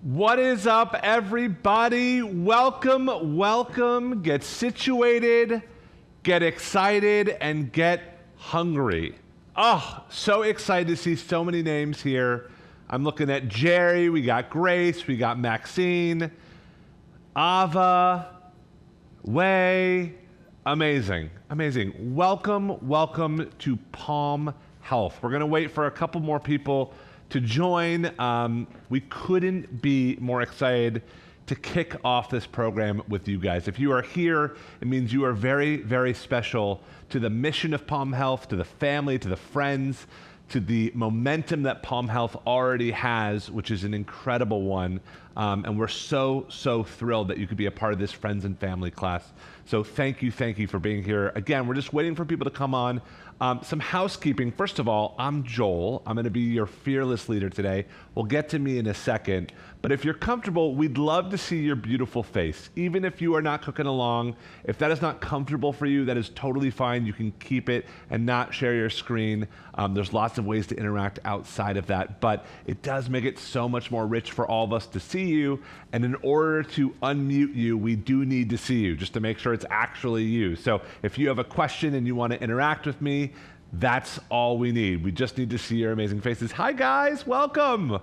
What is up, everybody? Welcome, welcome. Get situated, get excited, and get hungry. Oh, so excited to see so many names here. I'm looking at Jerry, we got Grace, we got Maxine, Ava, Way. Amazing, amazing. Welcome, welcome to Palm Health. We're gonna wait for a couple more people to join. We couldn't be more excited to kick off this program with you guys. If you are here, it means you are very, very special to the mission of Palm Health, to the family, to the friends, to the momentum that Palm Health already has, which is an incredible one. And we're so, so thrilled that you could be a part of this friends and family class. So thank you for being here. Again, we're just waiting for people to come on. Some housekeeping. First of all, I'm Joel. I'm going to be your fearless leader today. We'll get to me in a second. But if you're comfortable, we'd love to see your beautiful face. Even if you are not cooking along, if that is not comfortable for you, that is totally fine. You can keep it and not share your screen. There's lots of ways to interact outside of that, but it does make it so much more rich for all of us to see you. And in order to unmute you, we do need to see you just to make sure it's actually you. So if you have a question and you want to interact with me, that's all we need. We just need to see your amazing faces. Hi guys, welcome.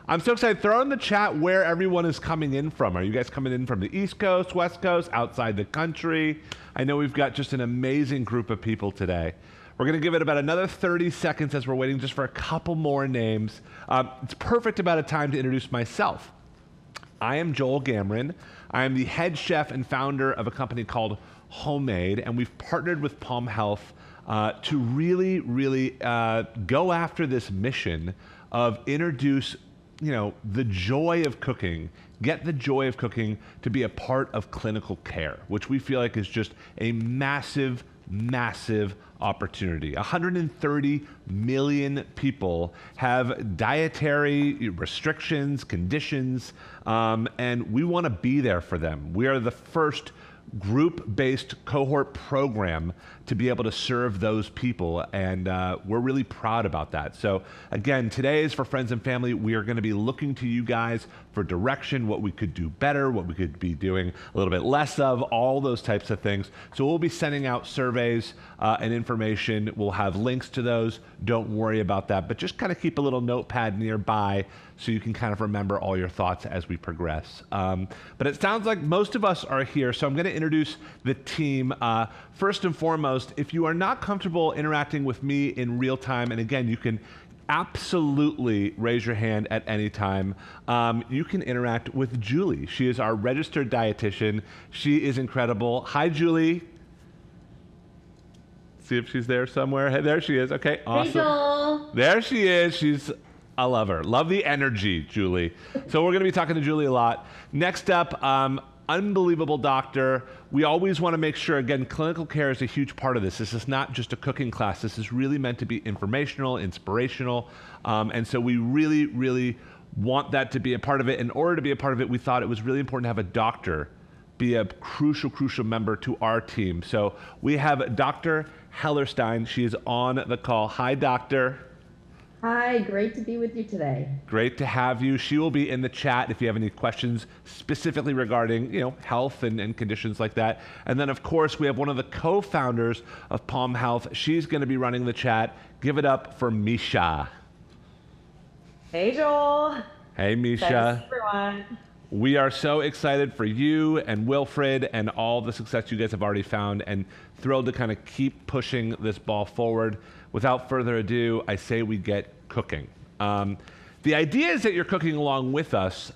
I'm so excited. Throw in the chat where everyone is coming in from. Are you guys coming in from the East Coast, West Coast, outside the country? I know we've got just an amazing group of people today. We're going to give it about another 30 seconds as we're waiting just for a couple more names. It's perfect about a time to introduce myself. I am Joel Gamron. I am the head chef and founder of a company called Homemade, and we've partnered with Palm Health to really, go after this mission of introduce the joy of cooking, get the joy of cooking to be a part of clinical care, which we feel like is just a massive, massive opportunity. 130 million people have dietary restrictions, conditions, and we want to be there for them. We are the first group-based cohort program to be able to serve those people, and we're really proud about that. So again, today is for friends and family. We are going to be looking to you guys for direction, what we could do better, what we could be doing a little bit less of, all those types of things. So we'll be sending out surveys and information. We'll have links to those. Don't worry about that, but just kind of keep a little notepad nearby so you can kind of remember all your thoughts as we progress. But it sounds like most of us are here, so I'm going to introduce the team. First and foremost, if you are not comfortable interacting with me in real time, and again, you can absolutely raise your hand at any time, you can interact with Julie. She is our registered dietitian. She is incredible. Hi, Julie. See if she's there somewhere. Hey, there she is. Okay, awesome. Hey, Joel. There she is. I love her. Love the energy, Julie. So we're going to be talking to Julie a lot. Next up, unbelievable doctor. We always want to make sure, again, clinical care is a huge part of this. This is not just a cooking class. This is really meant to be informational, inspirational. And so we really want that to be a part of it. In order to be a part of it, we thought it was really important to have a doctor be a crucial member to our team. So we have Dr. Hellerstein. She is on the call. Hi, doctor. Hi, great to be with you today. Great to have you. She will be in the chat if you have any questions specifically regarding, health and conditions like that. And then, of course, we have one of the co-founders of Palm Health. She's going to be running the chat. Give it up for Misha. Hey, Joel. Hey, Misha. Thanks, everyone. We are so excited for you and Wilfred and all the success you guys have already found, and thrilled to kind of keep pushing this ball forward. Without further ado, I say we get cooking. The idea is that you're cooking along with us,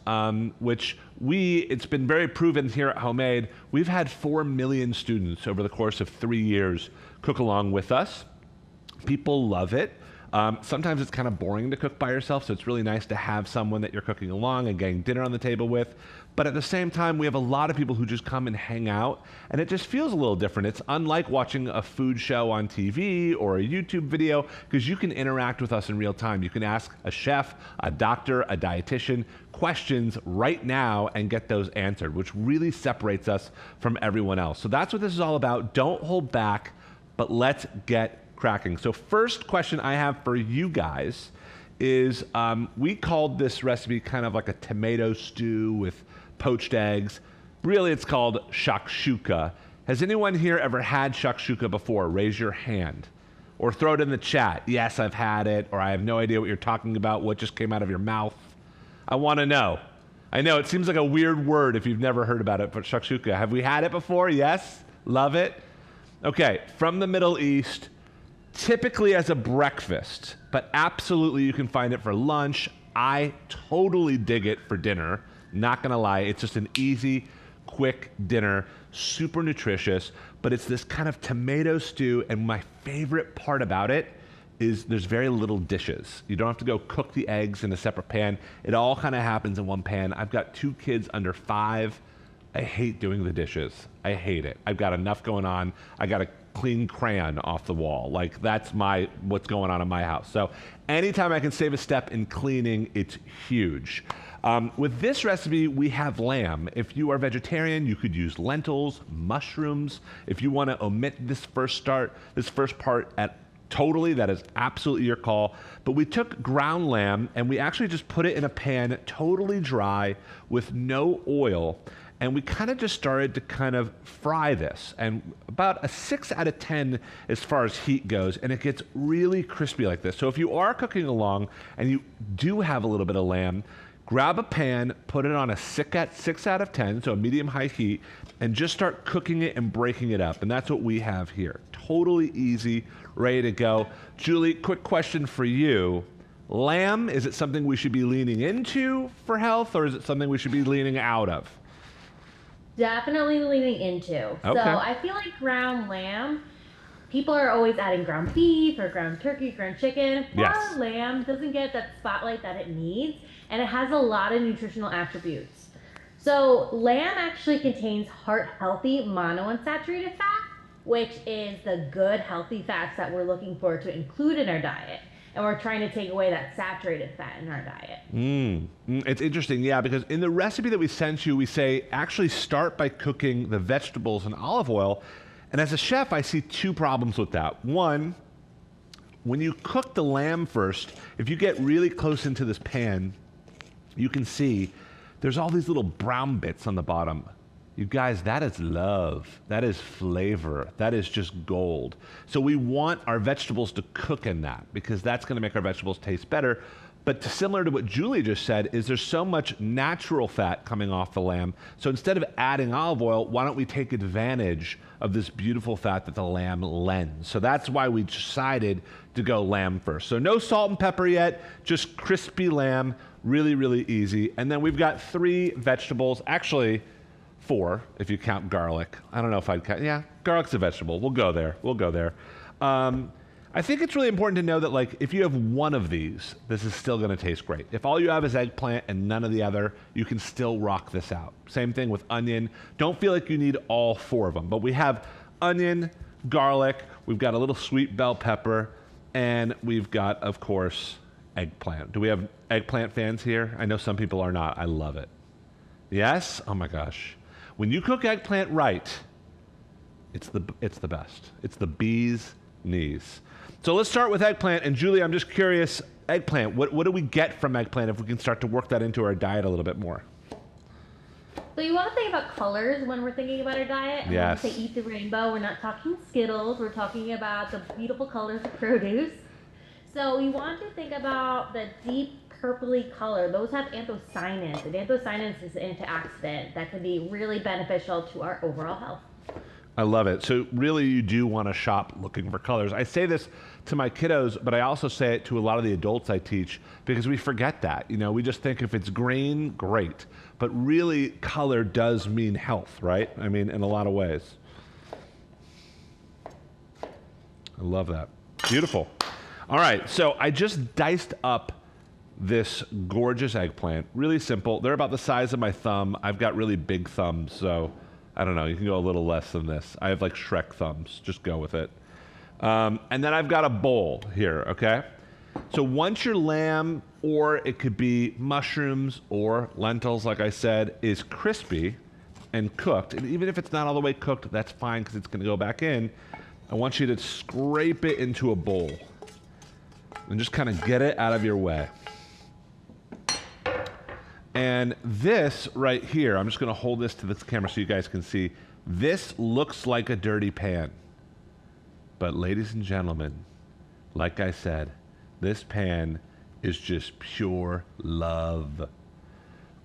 which it's been very proven here at Homemade. We've had 4 million students over the course of 3 years cook along with us. People love it. Sometimes it's kind of boring to cook by yourself, so it's really nice to have someone that you're cooking along and getting dinner on the table with. But at the same time, we have a lot of people who just come and hang out, and it just feels a little different. It's unlike watching a food show on TV or a YouTube video, because you can interact with us in real time. You can ask a chef, a doctor, a dietitian questions right now and get those answered, which really separates us from everyone else. So that's what this is all about. Don't hold back, but let's get cracking. So first question I have for you guys is we called this recipe kind of like a tomato stew with poached eggs. Really, it's called shakshuka. Has anyone here ever had shakshuka before? Raise your hand. Or throw it in the chat. Yes, I've had it, or I have no idea what you're talking about. What just came out of your mouth? I want to know. I know it seems like a weird word if you've never heard about it, but shakshuka. Have we had it before? Yes? Love it? Okay, from the Middle East, typically as a breakfast, but absolutely you can find it for lunch. I totally dig it for dinner. Not gonna lie, it's just an easy, quick dinner, super nutritious, but it's this kind of tomato stew, and my favorite part about it is there's very little dishes. You don't have to go cook the eggs in a separate pan. It all kind of happens in one pan. I've got 2 kids under 5. I hate doing the dishes. I hate it. I've got enough going on. I got to clean crayon off the wall. Like that's what's going on in my house. So anytime I can save a step in cleaning, it's huge. With this recipe, we have lamb. If you are vegetarian, you could use lentils, mushrooms. If you want to omit this first part totally, that is absolutely your call. But we took ground lamb and we actually just put it in a pan totally dry with no oil. And we kind of just started to kind of fry this, and about a 6 out of 10 as far as heat goes, and it gets really crispy like this. So if you are cooking along and you do have a little bit of lamb, grab a pan, put it on a 6 out of 10, so a medium-high heat, and just start cooking it and breaking it up. And that's what we have here. Totally easy, ready to go. Julie, quick question for you. Lamb, is it something we should be leaning into for health, or is it something we should be leaning out of? Definitely leaning into. Okay. So I feel like ground lamb, people are always adding ground beef or ground turkey, ground chicken. Yes. Ground lamb doesn't get that spotlight that it needs, and it has a lot of nutritional attributes. So lamb actually contains heart-healthy monounsaturated fat, which is the good, healthy fats that we're looking for to include in our diet. And we're trying to take away that saturated fat in our diet. It's interesting, yeah, because in the recipe that we sent you, we say actually start by cooking the vegetables in olive oil. And as a chef, I see 2 problems with that. One, when you cook the lamb first, if you get really close into this pan, you can see there's all these little brown bits on the bottom. You guys, that is love. That is flavor. That is just gold. So we want our vegetables to cook in that because that's going to make our vegetables taste better. But similar to what Julie just said, is there's so much natural fat coming off the lamb. So instead of adding olive oil, why don't we take advantage of this beautiful fat that the lamb lends? So that's why we decided to go lamb first. So no salt and pepper yet, just crispy lamb, really, really easy. And then we've got 3 vegetables, actually 4 if you count garlic. I don't know if I'd count, yeah, garlic's a vegetable. We'll go there, I think it's really important to know that like if you have one of these, this is still gonna taste great. If all you have is eggplant and none of the other, you can still rock this out. Same thing with onion. Don't feel like you need all 4 of them, but we have onion, garlic, we've got a little sweet bell pepper, and we've got, of course, eggplant. Do we have eggplant fans here? I know some people are not. I love it. Yes? Oh my gosh. When you cook eggplant right, it's the best. It's the bee's knees. So let's start with eggplant. And Julie, I'm just curious, eggplant, what do we get from eggplant if we can start to work that into our diet a little bit more? So you want to think about colors when we're thinking about our diet. And Yes. when we say eat the rainbow, we're not talking Skittles. We're talking about the beautiful colors of produce. So we want to think about the deep purpley color. Those have anthocyanins, and anthocyanins is an antioxidant that can be really beneficial to our overall health. I love it. So really you do want to shop looking for colors. I say this to my kiddos, but I also say it to a lot of the adults I teach because we forget that. You know, we just think if it's green, great. But really color does mean health, right? I mean, in a lot of ways. I love that. Beautiful. All right, so I just diced up this gorgeous eggplant. Really simple. They're about the size of my thumb. I've got really big thumbs, so I don't know. You can go a little less than this. I have like Shrek thumbs. Just go with it. And then I've got a bowl here, okay? So once your lamb, or it could be mushrooms or lentils, like I said, is crispy and cooked, and even if it's not all the way cooked, that's fine because it's going to go back in. I want you to scrape it into a bowl. and just kind of get it out of your way. And this right here, I'm just going to hold this to this camera so you guys can see. This looks like a dirty pan. But ladies and gentlemen, like I said, this pan is just pure love.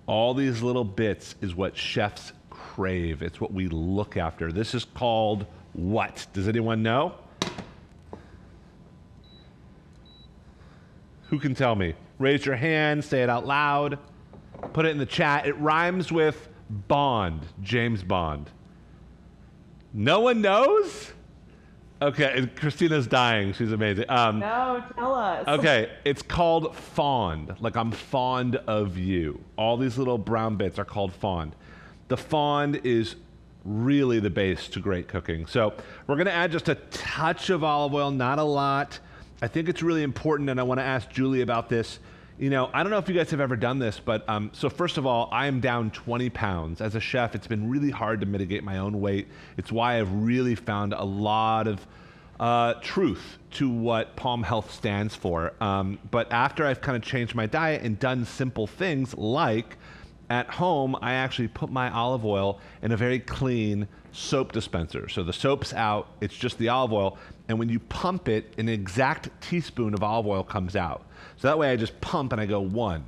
All these little bits is what chefs crave. It's what we look after. This is called what? Does anyone know? Who can tell me? Raise your hand, say it out loud. Put it in the chat. It rhymes with Bond, James Bond. No one knows? Okay, and Christina's dying. She's amazing. No, tell us. Okay, it's called fond. Like I'm fond of you. All these little brown bits are called fond. The fond is really the base to great cooking. So we're gonna add just a touch of olive oil, not a lot. I think it's really important, and I wanna ask Julie about this. You know, I don't know if you guys have ever done this, but so first of all, I am down 20 pounds. As a chef, it's been really hard to mitigate my own weight. It's why I've really found a lot of truth to what Palm Health stands for. But after I've kind of changed my diet and done simple things like at home, I actually put my olive oil in a very clean soap dispenser. So the soap's out, it's just the olive oil, and when you pump it, an exact teaspoon of olive oil comes out. So that way I just pump and I go 1,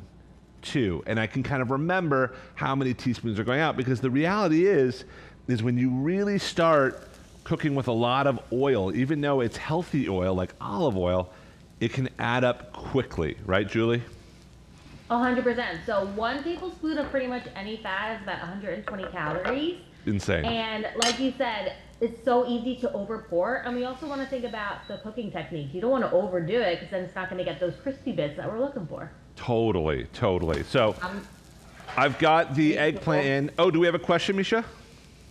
2, and I can kind of remember how many teaspoons are going out, because the reality is when you really start cooking with a lot of oil, even though it's healthy oil like olive oil, it can add up quickly, right, Julie? 100%. So 1 tablespoon of pretty much any fat is about 120 calories. Insane. And like you said, it's so easy to over pour. And we also want to think about the cooking technique. You don't want to overdo it, because then it's not going to get those crispy bits that we're looking for. Totally. So I've got the eggplant in. Oh, do we have a question, Misha?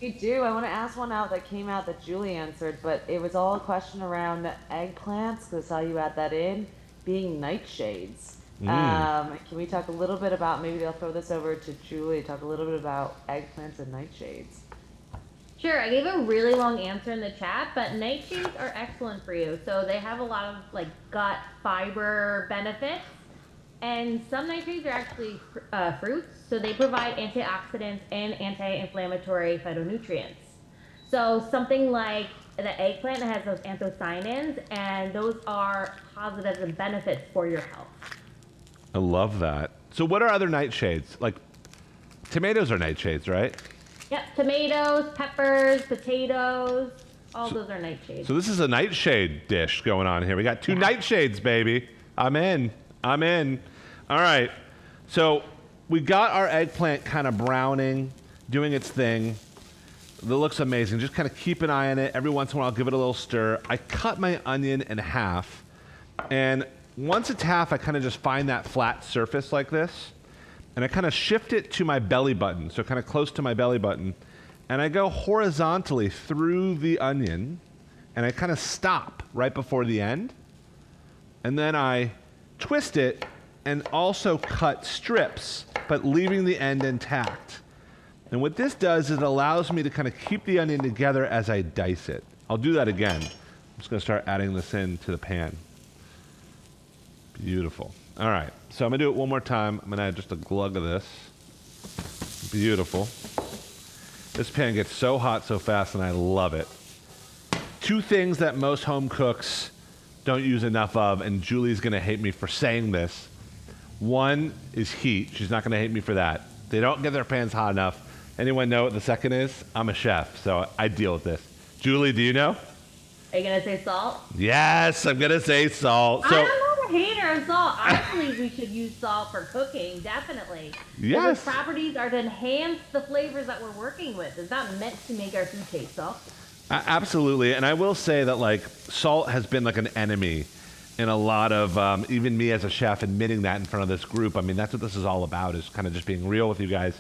We do. I want to ask one out that came out that Julie answered, but it was all a question around eggplants, because I saw you add that in, being nightshades. Can we talk a little bit about, maybe I'll throw this over to Julie, talk a little bit about eggplants and nightshades. Sure, I gave a really long answer in the chat, but nightshades are excellent for you. So they have a lot of like gut fiber benefits, and some nightshades are actually fruits, so they provide antioxidants and anti-inflammatory phytonutrients. So something like the eggplant has those anthocyanins, and those are positives and benefits for your health. I love that. So what are other nightshades? Like tomatoes are nightshades, right? Yep, tomatoes, peppers, potatoes, all those are nightshades. So this is a nightshade dish going on here. We got 2 nightshades, baby. I'm in. All right. So we got our eggplant kind of browning, doing its thing. That looks amazing. Just kind of keep an eye on it. Every once in a while, give it a little stir. I cut my onion in half, and once it's half, I kind of just find that flat surface like this, and I kind of shift it to my belly button, so kind of close to my belly button, and I go horizontally through the onion, and I kind of stop right before the end, and then I twist it and also cut strips, but leaving the end intact. And what this does is it allows me to kind of keep the onion together as I dice it. I'll do that again. I'm just going to start adding this into the pan. Beautiful. All right, so I'm gonna do it one more time. I'm gonna add just a glug of this. Beautiful. This pan gets so hot so fast, and I love it. 2 things that most home cooks don't use enough of, and Julie's gonna hate me for saying this. One is heat. She's not gonna hate me for that. They don't get their pans hot enough. Anyone know what the second is? I'm a chef, so I deal with this. Julie, do you know? Are you gonna say salt? Yes, I'm gonna say salt. So, I'm not a hater of salt. I believe we should use salt for cooking, definitely. Yes. The properties are to enhance the flavors that we're working with. It's not meant to make our food taste salty. Absolutely, and I will say that like salt has been like an enemy in a lot of, even me as a chef admitting that in front of this group. I mean, that's what this is all about, is kind of just being real with you guys.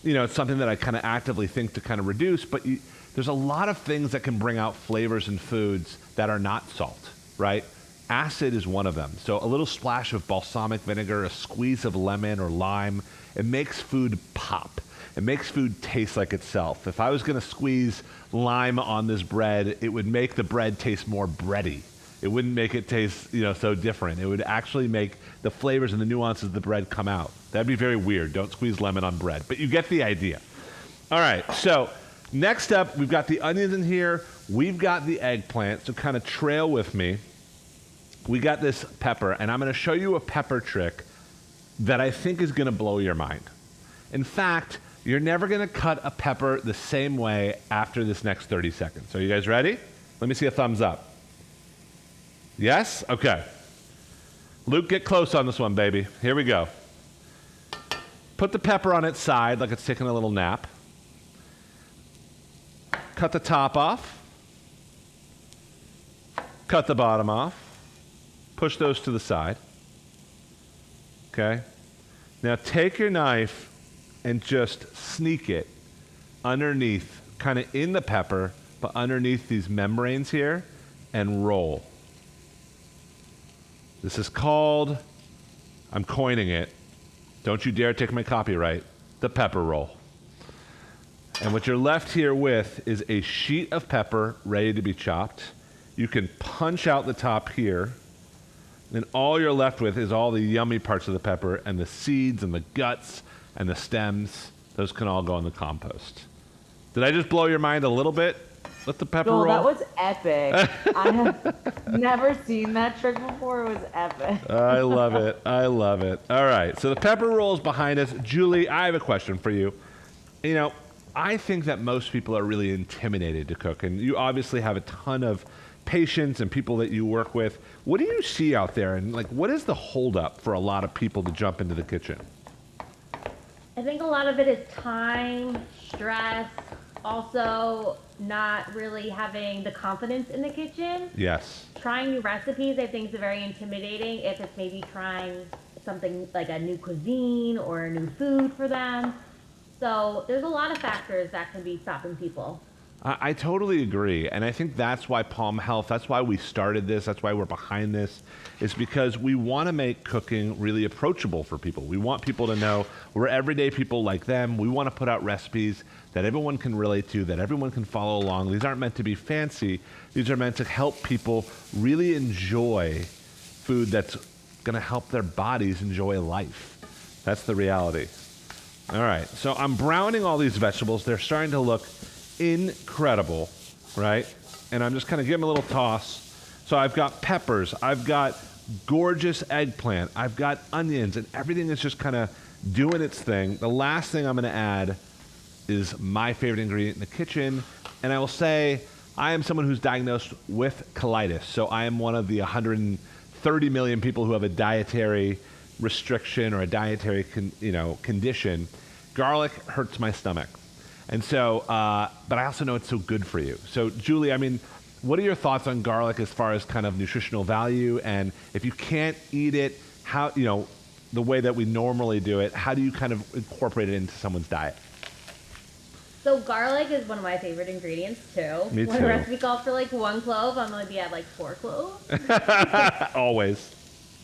You know, it's something that I kind of actively think to kind of reduce, but there's a lot of things that can bring out flavors in foods that are not salt, right? Acid is one of them. So a little splash of balsamic vinegar, a squeeze of lemon or lime, it makes food pop. It makes food taste like itself. If I was gonna squeeze lime on this bread, it would make the bread taste more bready, It wouldn't make it taste, so different. It would actually make the flavors and the nuances of the bread come out. That'd be very weird. Don't squeeze lemon on bread, but you get the idea. All right, so next up, we've got the onions in here. We've got the eggplant, so kind of trail with me. We got this pepper, and I'm going to show you a pepper trick that I think is going to blow your mind. In fact, you're never going to cut a pepper the same way after this next 30 seconds. So you guys ready? Let me see a thumbs up. Yes? Okay. Luke, get close on this one, baby. Here we go. Put the pepper on its side like it's taking a little nap. Cut the top off. Cut the bottom off. Push those to the side. Okay? Now take your knife and just sneak it underneath, kind of in the pepper, but underneath these membranes here, and roll. This is called, I'm coining it, don't you dare take my copyright, the pepper roll. And what you're left here with is a sheet of pepper ready to be chopped. You can punch out the top here, and all you're left with is all the yummy parts of the pepper and the seeds and the guts and the stems. Those can all go in the compost. Did I just blow your mind a little bit with the pepper roll? That was epic. I have never seen that trick before. It was epic. I love it. I love it. All right, so the pepper roll is behind us. Julie, I have a question for you. I think that most people are really intimidated to cook, and you obviously have a ton of patients and people that you work with. What do you see out there, and what is the holdup for a lot of people to jump into the kitchen? I think a lot of it is time, stress, also not really having the confidence in the kitchen. Yes. Trying new recipes, I think, is very intimidating if it's maybe trying something like a new cuisine or a new food for them. So there's a lot of factors that can be stopping people. I totally agree, and I think that's why Palm Health, that's why we started this, that's why we're behind this, is because we want to make cooking really approachable for people. We want people to know we're everyday people like them. We want to put out recipes that everyone can relate to, that everyone can follow along. These aren't meant to be fancy. These are meant to help people really enjoy food that's going to help their bodies enjoy life. That's the reality. All right, so I'm browning all these vegetables. They're starting to look incredible, right? And I'm just kind of giving them a little toss. So I've got peppers, I've got gorgeous eggplant, I've got onions, and everything is just kind of doing its thing. The last thing I'm going to add is my favorite ingredient in the kitchen, and I will say I am someone who's diagnosed with colitis. So I am one of the 130 million people who have a dietary restriction or a dietary condition. Garlic hurts my stomach. And so, but I also know it's so good for you. So, Julie, what are your thoughts on garlic as far as kind of nutritional value? And if you can't eat it, how, the way that we normally do it, how do you kind of incorporate it into someone's diet? So garlic is one of my favorite ingredients too. Me too. When the recipe calls for 1 clove, I'm gonna be at 4 cloves. Always.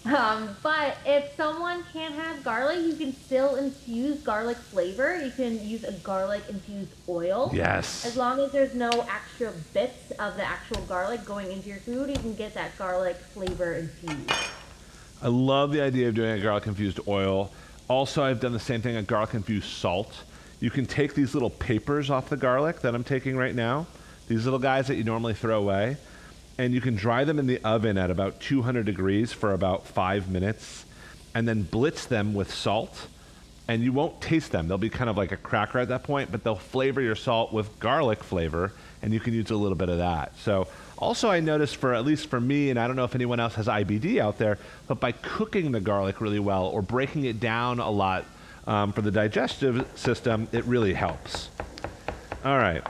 But if someone can't have garlic, you can still infuse garlic flavor. You can use a garlic infused oil. Yes. As long as there's no extra bits of the actual garlic going into your food, you can get that garlic flavor infused. I love the idea of doing a garlic infused oil. Also, I've done the same thing, a garlic infused salt. You can take these little papers off the garlic that I'm taking right now, these little guys that you normally throw away, and you can dry them in the oven at about 200 degrees for about 5 minutes, and then blitz them with salt, and you won't taste them. They'll be kind of like a cracker at that point, but they'll flavor your salt with garlic flavor, and you can use a little bit of that. So also I noticed, at least for me, and I don't know if anyone else has IBD out there, but by cooking the garlic really well or breaking it down a lot for the digestive system, it really helps. All right,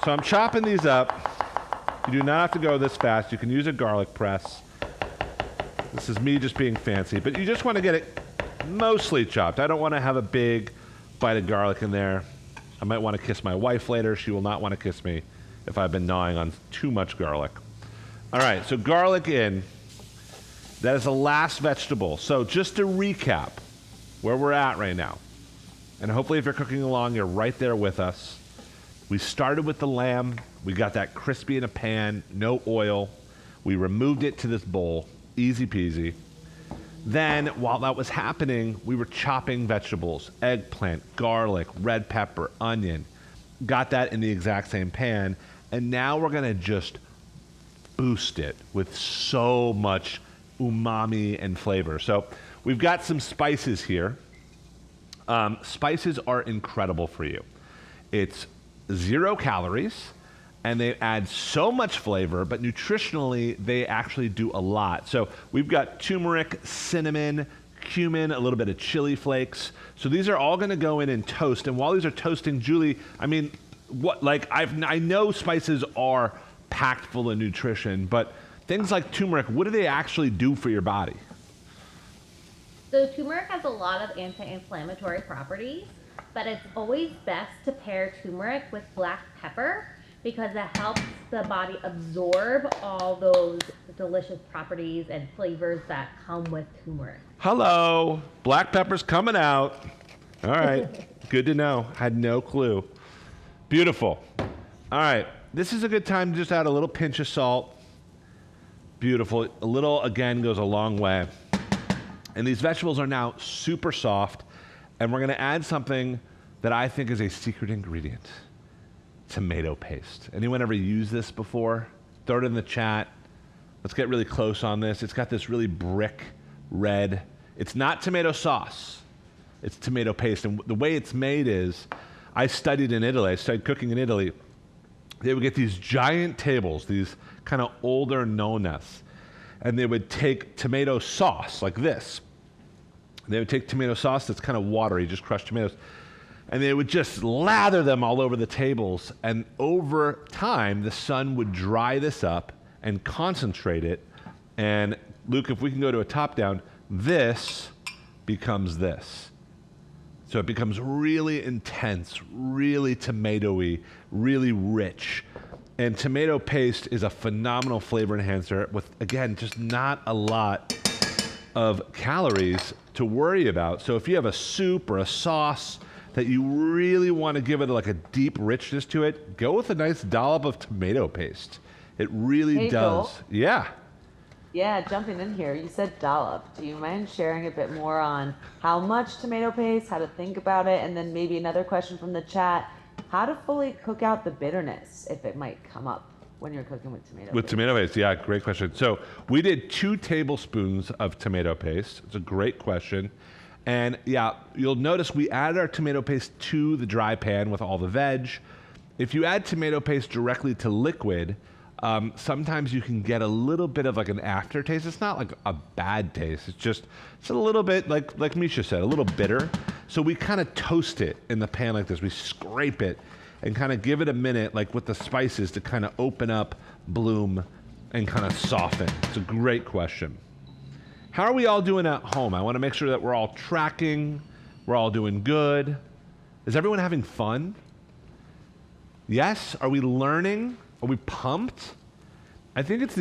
so I'm chopping these up. You do not have to go this fast. You can use a garlic press. This is me just being fancy, but you just want to get it mostly chopped. I don't want to have a big bite of garlic in there. I might want to kiss my wife later. She will not want to kiss me if I've been gnawing on too much garlic. All right, so garlic in. That is the last vegetable. So just to recap where we're at right now, and hopefully if you're cooking along, you're right there with us. We started with the lamb. We got that crispy in a pan, no oil. We removed it to this bowl, easy peasy. Then, while that was happening, we were chopping vegetables, eggplant, garlic, red pepper, onion. Got that in the exact same pan. And now we're gonna just boost it with so much umami and flavor. So we've got some spices here. Spices are incredible for you. It's 0 calories, and they add so much flavor, but nutritionally, they actually do a lot. So we've got turmeric, cinnamon, cumin, a little bit of chili flakes. So these are all gonna go in and toast. And while these are toasting, Julie, I mean, I know spices are packed full of nutrition, but things like turmeric, what do they actually do for your body? So turmeric has a lot of anti-inflammatory properties, but it's always best to pair turmeric with black pepper because it helps the body absorb all those delicious properties and flavors that come with turmeric. Hello, black pepper's coming out. All right, good to know. Had no clue. Beautiful. All right, this is a good time to just add a little pinch of salt. Beautiful. A little, again, goes a long way. And these vegetables are now super soft, and we're gonna add something that I think is a secret ingredient. Tomato paste. Anyone ever used this before? Throw it in the chat. Let's get really close on this. It's got this really brick red. It's not tomato sauce. It's tomato paste. And the way it's made is, I studied in Italy. I studied cooking in Italy. They would get these giant tables, these kind of older nonas, and they would take tomato sauce like this. They would take tomato sauce that's kind of watery, just crushed tomatoes, and they would just lather them all over the tables. And over time, the sun would dry this up and concentrate it. And Luke, if we can go to a top down, this becomes this. So it becomes really intense, really tomatoey, really rich. And tomato paste is a phenomenal flavor enhancer with, again, just not a lot of calories to worry about. So if you have a soup or a sauce that you really want to give it like a deep richness to it, go with a nice dollop of tomato paste. It really does. Joel. Yeah. Yeah, jumping in here, you said dollop. Do you mind sharing a bit more on how much tomato paste, how to think about it, and then maybe another question from the chat, how to fully cook out the bitterness if it might come up when you're cooking with tomato paste? With tomato paste, yeah, great question. So we did 2 tablespoons of tomato paste. It's a great question. And yeah, you'll notice we added our tomato paste to the dry pan with all the veg. If you add tomato paste directly to liquid, sometimes you can get a little bit of like an aftertaste. It's not like a bad taste. It's a little bit, like Misha said, a little bitter. So we kind of toast it in the pan like this. We scrape it and kind of give it a minute, like with the spices, to kind of open up, bloom, and kind of soften. It's a great question. How are we all doing at home? I want to make sure that we're all tracking. We're all doing good. Is everyone having fun? Yes? Are we learning? Are we pumped? I think it's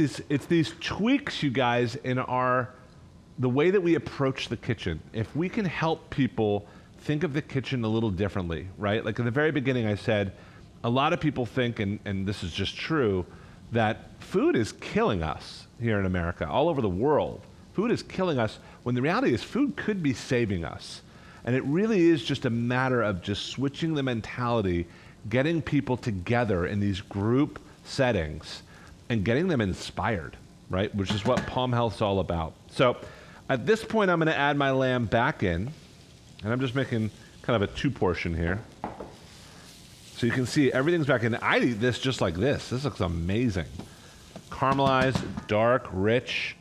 these tweaks, you guys, in the way that we approach the kitchen. If we can help people think of the kitchen a little differently, right? Like in the very beginning I said, a lot of people think, and this is just true, that food is killing us here in America, all over the world. Food is killing us, when the reality is food could be saving us. And it really is just a matter of just switching the mentality, getting people together in these group settings and getting them inspired, right? Which is what Palm Health's all about. So at this point, I'm going to add my lamb back in, and I'm just making kind of a 2-portion here. So you can see everything's back in. I eat this just like this. This looks amazing. Caramelized, dark, rich,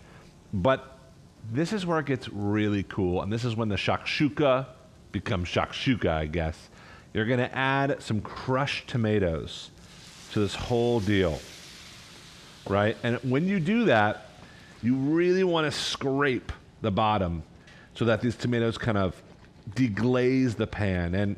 but this is where it gets really cool, and this is when the shakshuka becomes shakshuka, I guess. You're going to add some crushed tomatoes to this whole deal, right? And when you do that, you really want to scrape the bottom so that these tomatoes kind of deglaze the pan. And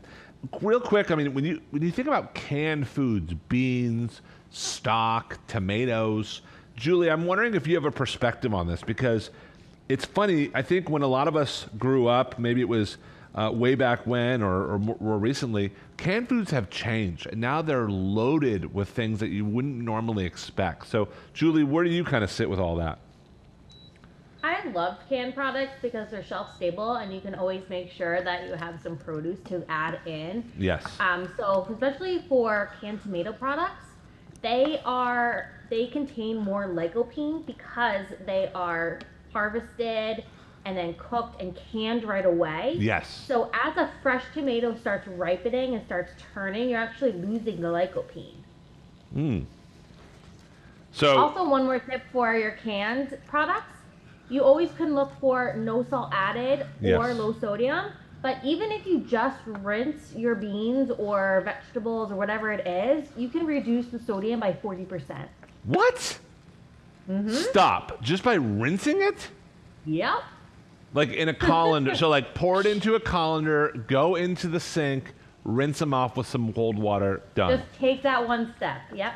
real quick, I mean, when you think about canned foods, beans, stock, tomatoes, Julie, I'm wondering if you have a perspective on this, because it's funny. I think when a lot of us grew up, maybe it was way back when or more recently, canned foods have changed. And now they're loaded with things that you wouldn't normally expect. So, Julie, where do you kind of sit with all that? I love canned products because they're shelf stable and you can always make sure that you have some produce to add in. Yes. So especially for canned tomato products, they contain more lycopene because they are harvested and then cooked and canned right away. Yes. So as a fresh tomato starts ripening and starts turning, you're actually losing the lycopene. So Also, one more tip for your canned products. You always can look for no salt added or low sodium. But even if you just rinse your beans or vegetables or whatever it is, you can reduce the sodium by 40%. what? Stop. Just by rinsing it? Yep. Like in a colander. So like pour it into a colander, go into the sink, rinse them off with some cold water, done. Just take that one step. Yep.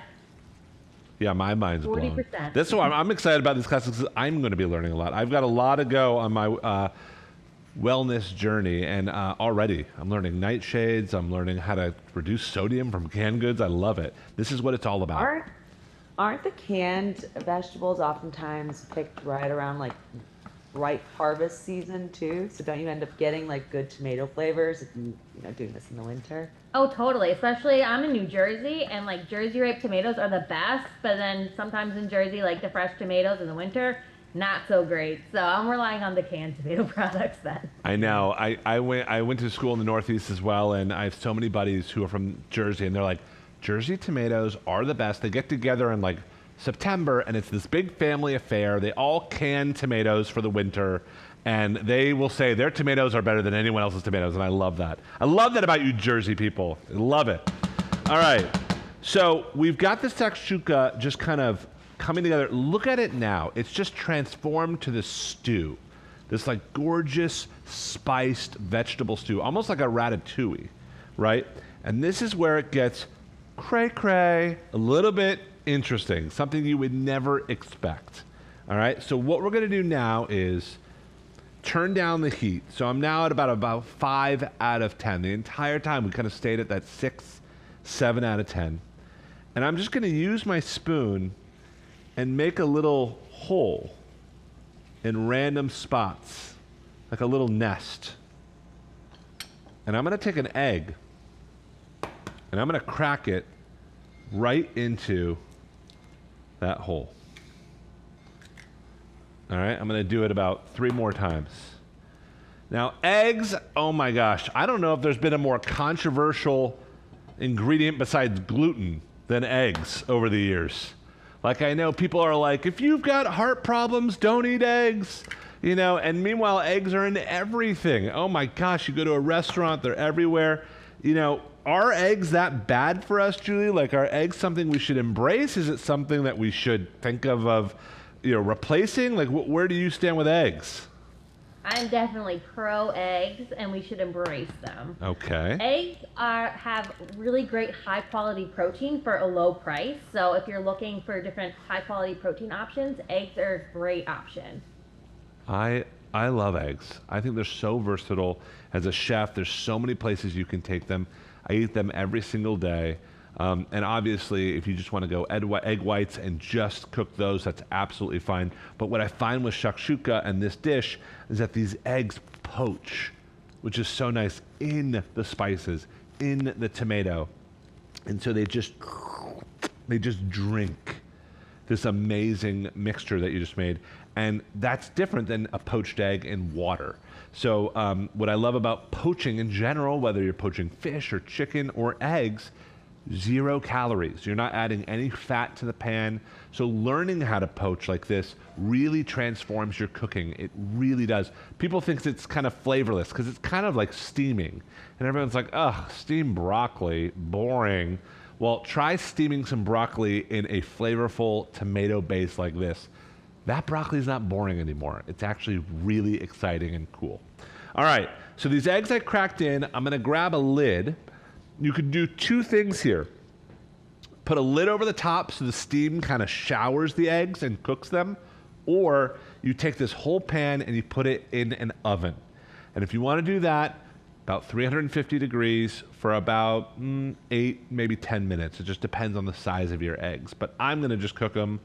Yeah, my mind's blown. 40%. That's why I'm excited about this class because I'm going to be learning a lot. I've got a lot to go on my wellness journey, and already I'm learning nightshades. I'm learning how to reduce sodium from canned goods. I love it. This is what it's all about. Aren't the canned vegetables oftentimes picked right around like ripe harvest season too? So don't you end up getting like good tomato flavors if you doing this in the winter? Oh, totally. Especially I'm in New Jersey, and like Jersey ripe tomatoes are the best. But then sometimes in Jersey, like the fresh tomatoes in the winter, not so great. So I'm relying on the canned tomato products then. I know. I went to school in the Northeast as well, and I have so many buddies who are from Jersey, and they're like, Jersey tomatoes are the best. They get together in like September, and it's this big family affair. They all can tomatoes for the winter, and they will say their tomatoes are better than anyone else's tomatoes, and I love that. I love that about you Jersey people. I love it. All right. So we've got this shakshuka just kind of coming together. Look at it now. It's just transformed to this stew, this like gorgeous spiced vegetable stew, almost like a ratatouille, right? And this is where it gets cray-cray, a little bit interesting, something you would never expect. All right, so what we're gonna do now is turn down the heat. So I'm now at about 5 out of 10. The entire time we kind of stayed at that 6, 7 out of 10. And I'm just gonna use my spoon and make a little hole in random spots, like a little nest. And I'm gonna take an egg and I'm gonna crack it right into that hole. All right, I'm gonna do it about 3 more times. Now, eggs, oh my gosh, I don't know if there's been a more controversial ingredient besides gluten than eggs over the years. Like, I know people are like, if you've got heart problems, don't eat eggs, and meanwhile, eggs are in everything. Oh my gosh, you go to a restaurant, they're everywhere. Are eggs that bad for us, Julie? Like, are eggs something we should embrace? Is it something that we should think of replacing? Like, where do you stand with eggs? I'm definitely pro eggs, and we should embrace them. Okay. Eggs have really great high quality protein for a low price. So if you're looking for different high quality protein options, eggs are a great option. I love eggs. I think they're so versatile. As a chef, there's so many places you can take them. I eat them every single day. And obviously, if you just want to go egg whites and just cook those, that's absolutely fine. But what I find with shakshuka and this dish is that these eggs poach, which is so nice, in the spices, in the tomato. And so they just drink this amazing mixture that you just made. And that's different than a poached egg in water. So what I love about poaching in general, whether you're poaching fish or chicken or eggs, 0 calories. You're not adding any fat to the pan. So learning how to poach like this really transforms your cooking. It really does. People think it's kind of flavorless because it's kind of like steaming. And everyone's like, ugh, steamed broccoli, boring. Well, try steaming some broccoli in a flavorful tomato base like this. That broccoli is not boring anymore. It's actually really exciting and cool. All right, so these eggs I cracked in, I'm gonna grab a lid. You could do 2 things here. Put a lid over the top so the steam kind of showers the eggs and cooks them, or you take this whole pan and you put it in an oven. And if you want to do that, about 350 degrees for about 8, maybe 10 minutes. It just depends on the size of your eggs. But I'm going to just cook them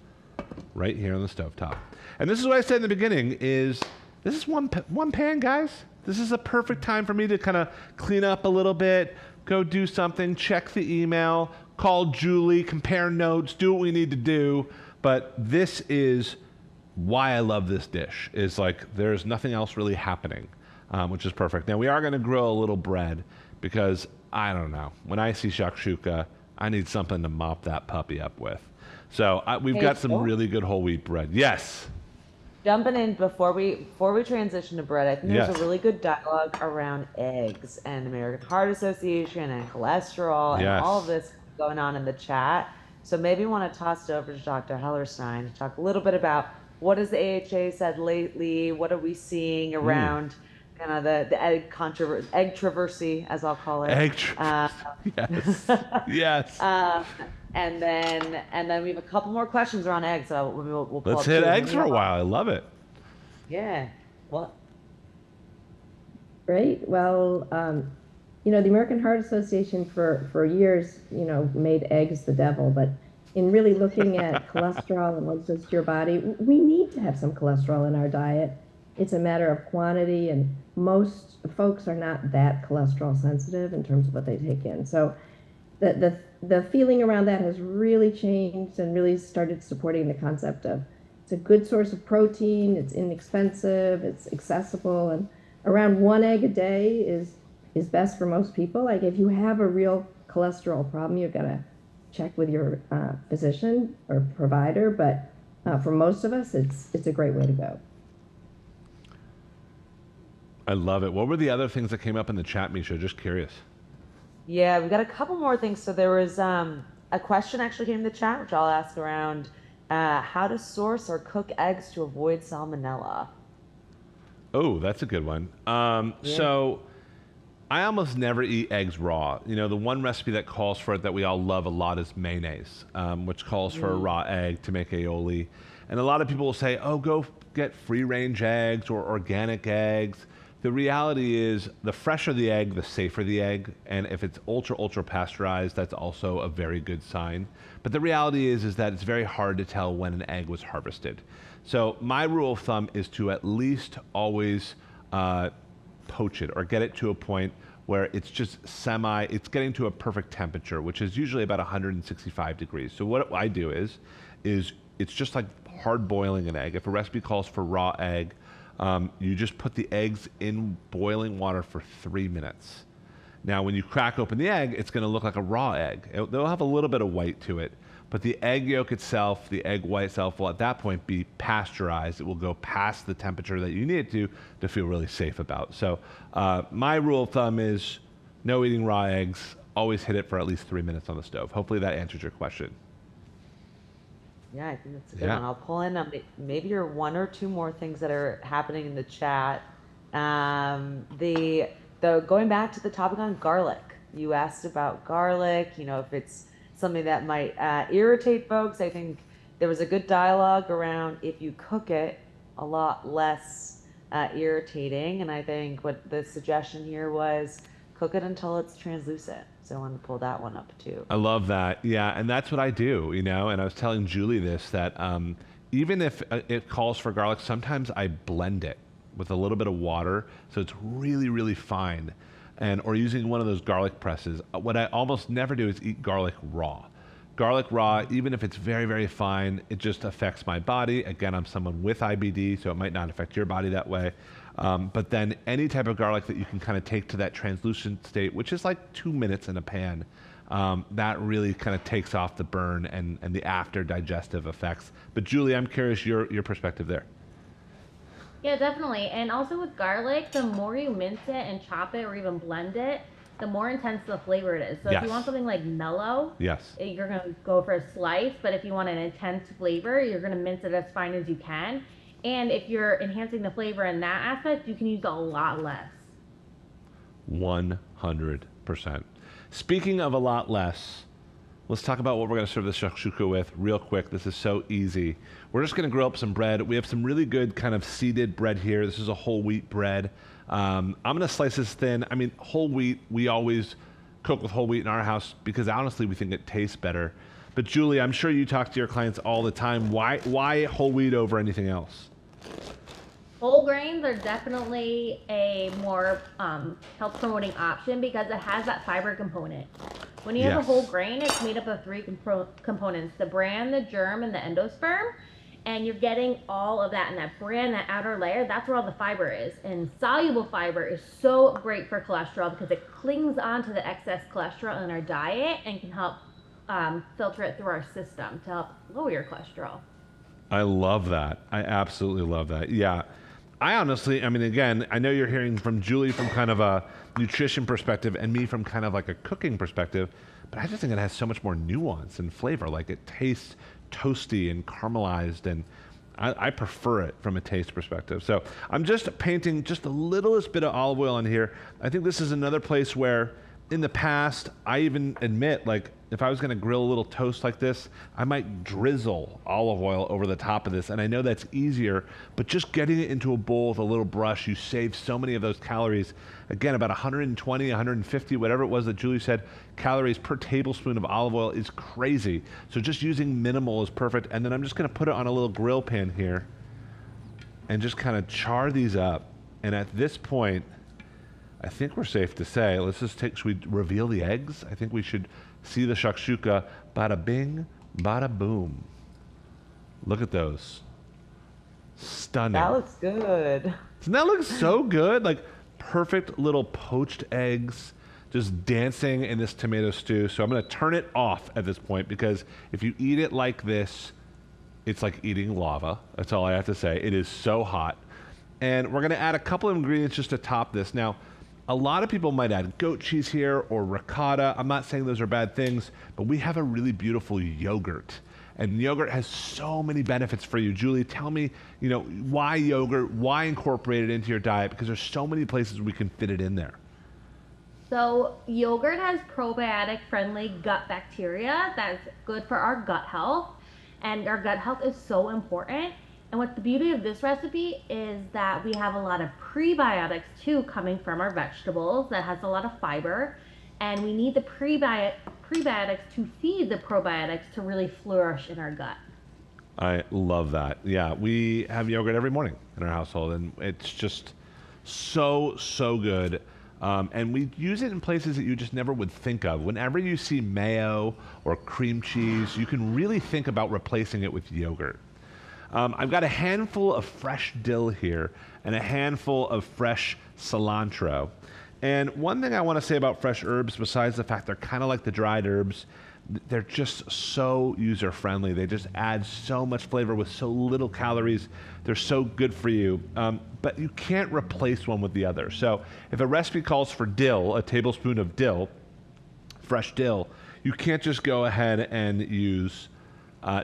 right here on the stovetop. And this is what I said in the beginning is this is one pan, guys. This is a perfect time for me to kind of clean up a little bit, go do something, check the email, call Julie, compare notes, do what we need to do. But this is why I love this dish, is like there's nothing else really happening, which is perfect. Now we are going to grill a little bread because I don't know. When I see shakshuka, I need something to mop that puppy up with. So we've got some really good whole wheat bread. Yes. Jumping in before we transition to bread, I think there's a really good dialogue around eggs and American Heart Association and cholesterol and all of this going on in the chat. So maybe you want to toss it over to Dr. Hellerstein to talk a little bit about what has the AHA said lately, what are we seeing around kind of the egg controversy, as I'll call it. Yes. Yes. And then we have a couple more questions around eggs. So we'll let's hit eggs for a while. I love it. Yeah. What? Great. Well, the American Heart Association for years, made eggs the devil. But in really looking at cholesterol and what does to your body, we need to have some cholesterol in our diet. It's a matter of quantity, and most folks are not that cholesterol sensitive in terms of what they take in. So the feeling around that has really changed and really started supporting the concept of it's a good source of protein, it's inexpensive, it's accessible, and around 1 egg a day is best for most people. Like if you have a real cholesterol problem, you've got to check with your physician or provider, but for most of us, it's a great way to go. I love it. What were the other things that came up in the chat, Misha? Just curious. Yeah, we've got a couple more things. So there was a question actually came in the chat, which I'll ask around how to source or cook eggs to avoid salmonella. Oh, that's a good one. So I almost never eat eggs raw. The one recipe that calls for it that we all love a lot is mayonnaise, which calls for a raw egg to make aioli. And a lot of people will say, oh, go get free-range eggs or organic eggs. The reality is the fresher the egg, the safer the egg. And if it's ultra pasteurized, that's also a very good sign. But the reality is that it's very hard to tell when an egg was harvested. So my rule of thumb is to at least always poach it or get it to a point where it's just it's getting to a perfect temperature, which is usually about 165 degrees. So what I do is it's just like hard boiling an egg. If a recipe calls for raw egg, you just put the eggs in boiling water for 3 minutes. Now, when you crack open the egg, it's going to look like a raw egg. They'll have a little bit of white to it, but the egg yolk itself, the egg white itself, will at that point be pasteurized. It will go past the temperature that you need it to feel really safe about. So my rule of thumb is no eating raw eggs. Always hit it for at least 3 minutes on the stove. Hopefully that answers your question. Yeah, I think that's a good one. I'll pull in maybe your 1 or 2 more things that are happening in the chat. Going back to the topic on garlic, you asked about garlic. If it's something that might irritate folks. I think there was a good dialogue around if you cook it, a lot less irritating. And I think what the suggestion here was cook it until it's translucent. So I wanted to pull that one up too. I love that. Yeah, and that's what I do, and I was telling Julie this, that even if it calls for garlic, sometimes I blend it with a little bit of water so it's really fine, or using one of those garlic presses. What I almost never do is eat garlic raw. Garlic raw, even if it's very fine, it just affects my body. Again, I'm someone with IBD, so it might not affect your body that way. But then any type of garlic that you can kind of take to that translucent state, which is like 2 minutes in a pan, that really kind of takes off the burn and the after digestive effects. But Julie, I'm curious your perspective there. Yeah, definitely. And also with garlic, the more you mince it and chop it or even blend it, the more intense the flavor it is. So if you want something like mellow, you're going to go for a slice. But if you want an intense flavor, you're going to mince it as fine as you can. And if you're enhancing the flavor in that aspect, you can use a lot less. 100%. Speaking of a lot less, let's talk about what we're going to serve the shakshuka with real quick. This is so easy. We're just going to grill up some bread. We have some really good kind of seeded bread here. This is a whole wheat bread. I'm going to slice this thin. I mean, whole wheat, we always cook with whole wheat in our house because honestly, we think it tastes better. But Julie, I'm sure you talk to your clients all the time. Why whole wheat over anything else? Whole grains are definitely a more health promoting option because it has that fiber component. When you have a whole grain, it's made up of three components: the bran, the germ, and the endosperm. And you're getting all of that in that bran, that outer layer. That's where all the fiber is. And soluble fiber is so great for cholesterol because it clings onto the excess cholesterol in our diet and can help filter it through our system to help lower your cholesterol. I love that. I absolutely love that. Yeah. I mean, again, I know you're hearing from Julie from kind of a nutrition perspective and me from kind of like a cooking perspective, but I just think it has so much more nuance and flavor. Like it tastes toasty and caramelized, and I prefer it from a taste perspective. So I'm just painting just the littlest bit of olive oil on here. I think this is another place where in the past, I even admit, like, if I was going to grill a little toast like this, I might drizzle olive oil over the top of this. And I know that's easier, but just getting it into a bowl with a little brush, you save so many of those calories. Again, about 120, 150, whatever it was that Julie said, calories per tablespoon of olive oil is crazy. So just using minimal is perfect. And then I'm just going to put it on a little grill pan here and just kind of char these up. And at this point, I think we're safe to say, should we reveal the eggs? I think we should see the shakshuka. Bada bing, bada boom. Look at those. Stunning. That looks good. Doesn't that look so good? Like perfect little poached eggs just dancing in this tomato stew. So I'm going to turn it off at this point because if you eat it like this, it's like eating lava. That's all I have to say. It is so hot. And we're going to add a couple of ingredients just to top this. Now, a lot of people might add goat cheese here or ricotta. I'm not saying those are bad things, but we have a really beautiful yogurt. And yogurt has so many benefits for you. Julie, tell me, why yogurt? Why incorporate it into your diet? Because there's so many places we can fit it in there. So yogurt has probiotic-friendly gut bacteria that's good for our gut health. And our gut health is so important. And what the beauty of this recipe is that we have a lot of prebiotics too coming from our vegetables that has a lot of fiber. And we need the prebiotics to feed the probiotics to really flourish in our gut. I love that. Yeah, we have yogurt every morning in our household, and it's just so, so good. And we use it in places that you just never would think of. Whenever you see mayo or cream cheese, you can really think about replacing it with yogurt. I've got a handful of fresh dill here and a handful of fresh cilantro. And one thing I want to say about fresh herbs, besides the fact they're kind of like the dried herbs, they're just so user-friendly. They just add so much flavor with so little calories. They're so good for you. But you can't replace one with the other. So if a recipe calls for dill, a tablespoon of dill, fresh dill, you can't just go ahead and use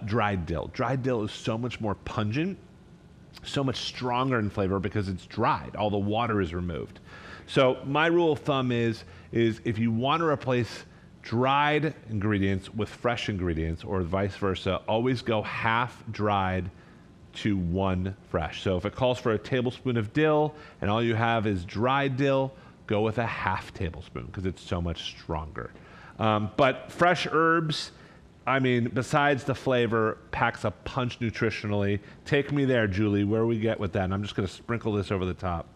dried dill. Dried dill is so much more pungent, so much stronger in flavor because it's dried. All the water is removed. So my rule of thumb is if you want to replace dried ingredients with fresh ingredients or vice versa, always go half dried to one fresh. So if it calls for a tablespoon of dill and all you have is dried dill, go with a half tablespoon because it's so much stronger. But fresh herbs, I mean, besides the flavor, packs a punch nutritionally. Take me there, Julie, where we get with that. And I'm just going to sprinkle this over the top.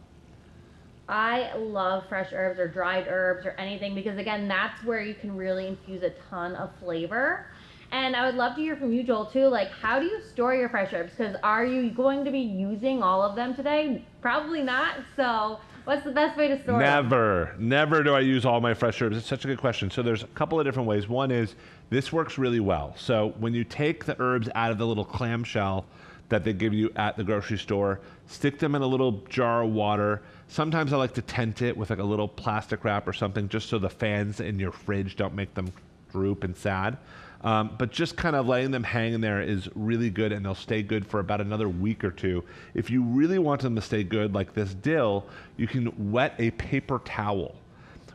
I love fresh herbs or dried herbs or anything because, again, that's where you can really infuse a ton of flavor. And I would love to hear from you, Joel, too. Like, how do you store your fresh herbs? Because are you going to be using all of them today? Probably not. So what's the best way to store them? Never do I use all my fresh herbs. It's such a good question. So there's a couple of different ways. One is this works really well. So when you take the herbs out of the little clamshell that they give you at the grocery store, stick them in a little jar of water. Sometimes I like to tent it with like a little plastic wrap or something just so the fans in your fridge don't make them droop and sad. But just kind of letting them hang in there is really good, and they'll stay good for about another week or two. If you really want them to stay good, like this dill, you can wet a paper towel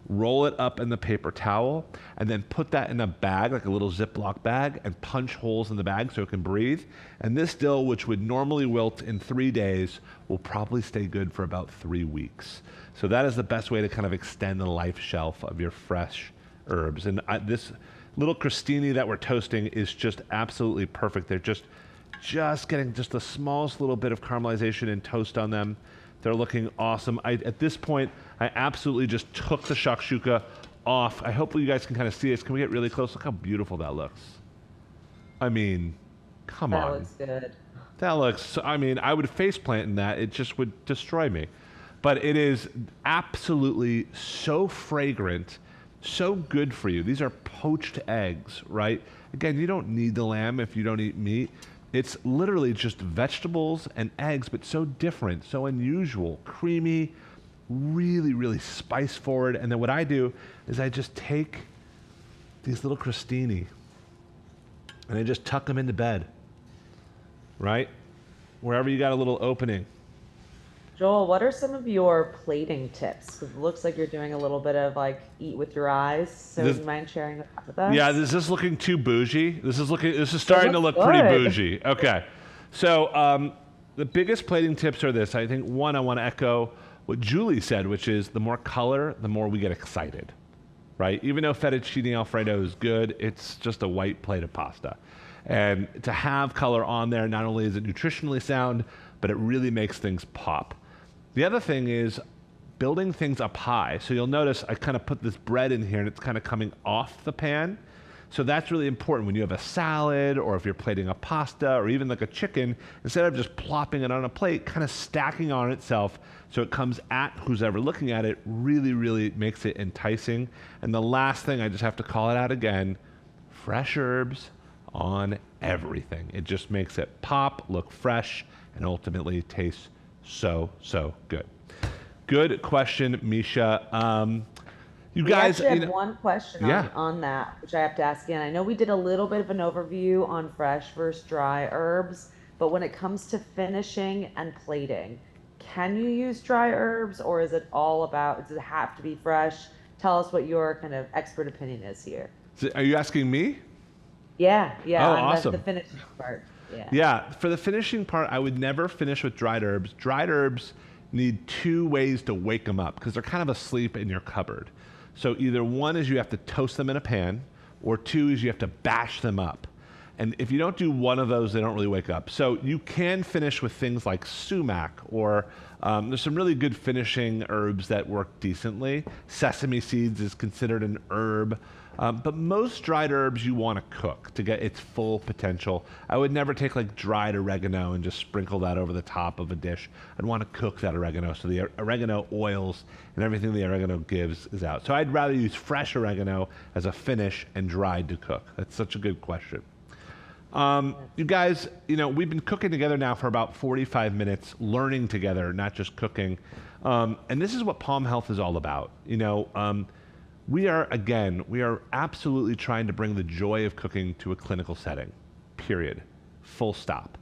roll it up in the paper towel, and then put that in a bag, like a little Ziploc bag, and punch holes in the bag so it can breathe. And this dill, which would normally wilt in 3 days, will probably stay good for about 3 weeks. So that is the best way to kind of extend the life shelf of your fresh herbs. And this little crostini that we're toasting is just absolutely perfect. They're just getting just the smallest little bit of caramelization and toast on them. They're looking awesome. At this point, I absolutely just took the shakshuka off. I hope you guys can kind of see this. Can we get really close? Look how beautiful that looks. I mean, come on. That looks good. That looks, I mean, I would face plant in that. It just would destroy me. But it is absolutely so fragrant, so good for you. These are poached eggs, right? Again, you don't need the lamb if you don't eat meat. It's literally just vegetables and eggs, but so different, so unusual, creamy, really, really spice forward. And then what I do is I just take these little crostini and I just tuck them into bed, right? Wherever you got a little opening. Joel, what are some of your plating tips? Because it looks like you're doing a little bit of like eat with your eyes. So do you mind sharing that with us? Yeah, this is looking too bougie. This is starting to look good. pretty bougie. Okay. So the biggest plating tips are this. I think one, I want to echo what Julie said, which is the more color, the more we get excited, right? Even though fettuccine Alfredo is good, it's just a white plate of pasta. And to have color on there, not only is it nutritionally sound, but it really makes things pop. The other thing is building things up high. So you'll notice I kind of put this bread in here and it's kind of coming off the pan. So that's really important when you have a salad or if you're plating a pasta or even like a chicken, instead of just plopping it on a plate, kind of stacking on itself so it comes at who's ever looking at it, really, really makes it enticing. And the last thing, I just have to call it out again, fresh herbs on everything. It just makes it pop, look fresh, and ultimately taste so, so good. Good question, Misha. You guys, we actually have one question on that, which I have to ask again. I know we did a little bit of an overview on fresh versus dry herbs, but when it comes to finishing and plating, can you use dry herbs or is it all about, does it have to be fresh? Tell us what your kind of expert opinion is here. Are you asking me? Yeah, Oh, awesome. The finishing part. Yeah, for the finishing part, I would never finish with dried herbs. Dried herbs need 2 ways to wake them up because they're kind of asleep in your cupboard. So either one is you have to toast them in a pan, or 2 is you have to bash them up. And if you don't do one of those, they don't really wake up. So you can finish with things like sumac, or there's some really good finishing herbs that work decently. Sesame seeds is considered an herb. But most dried herbs you want to cook to get its full potential. I would never take like dried oregano and just sprinkle that over the top of a dish. I'd want to cook that oregano so the oregano oils and everything the oregano gives is out. So I'd rather use fresh oregano as a finish and dried to cook. That's such a good question. You guys, we've been cooking together now for about 45 minutes, learning together, not just cooking. And this is what Palm Health is all about. We are absolutely trying to bring the joy of cooking to a clinical setting, period, full stop.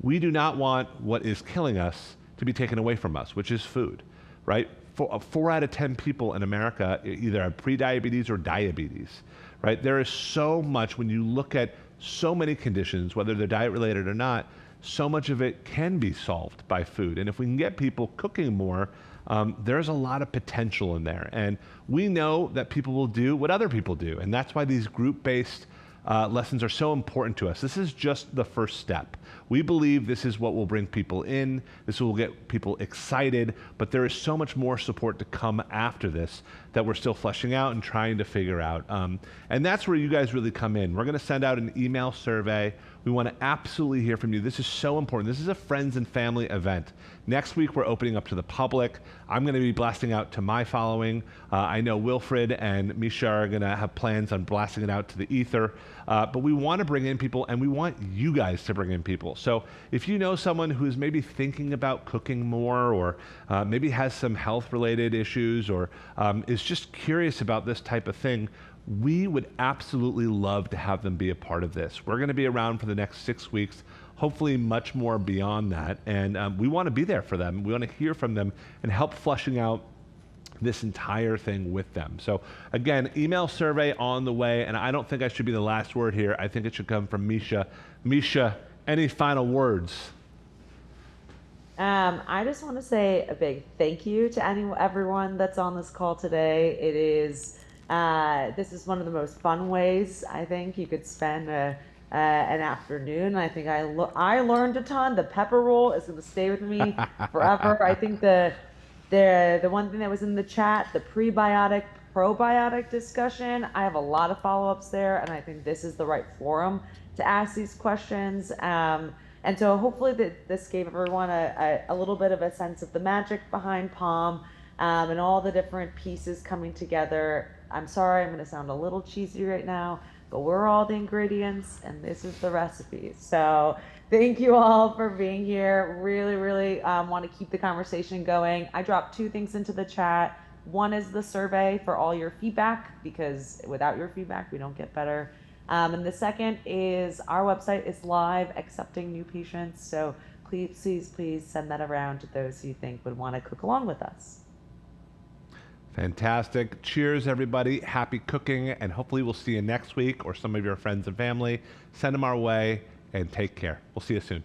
We do not want what is killing us to be taken away from us, which is food, right? 4 out of 10 people in America either have prediabetes or diabetes, right? There is so much, when you look at so many conditions, whether they're diet related or not, so much of it can be solved by food. And if we can get people cooking more, there's a lot of potential in there. And we know that people will do what other people do. And that's why these group-based lessons are so important to us. This is just the first step. We believe this is what will bring people in. This will get people excited. But there is so much more support to come after this that we're still fleshing out and trying to figure out. And that's where you guys really come in. We're going to send out an email survey. We want to absolutely hear from you. This is so important. This is a friends and family event. Next week, we're opening up to the public. I'm going to be blasting out to my following. I know Wilfred and Misha are going to have plans on blasting it out to the ether. But we want to bring in people, and we want you guys to bring in people. So if you know someone who's maybe thinking about cooking more, or maybe has some health-related issues, or is just curious about this type of thing, we would absolutely love to have them be a part of this. We're going to be around for the next 6 weeks, hopefully much more beyond that. And we want to be there for them. We want to hear from them and help fleshing out this entire thing with them. So again, email survey on the way, and I don't think I should be the last word here. I think it should come from Misha. Misha, any final words? I just want to say a big thank you to everyone that's on this call today. It is this is one of the most fun ways I think you could spend an afternoon. I think I learned a ton. The pepper roll is going to stay with me forever. I think the one thing that was in the chat, the prebiotic probiotic discussion, I have a lot of follow-ups there, and I think this is the right forum to ask these questions. And so hopefully this gave everyone a little bit of a sense of the magic behind POM and all the different pieces coming together. I'm sorry, I'm going to sound a little cheesy right now, but we're all the ingredients and this is the recipe. So thank you all for being here. Really, really want to keep the conversation going. I dropped 2 things into the chat. One is the survey for all your feedback, because without your feedback, we don't get better. And the second is our website is live accepting new patients. So please send that around to those who you think would want to cook along with us. Fantastic. Cheers, everybody. Happy cooking, and hopefully we'll see you next week, or some of your friends and family. Send them our way, and take care. We'll see you soon.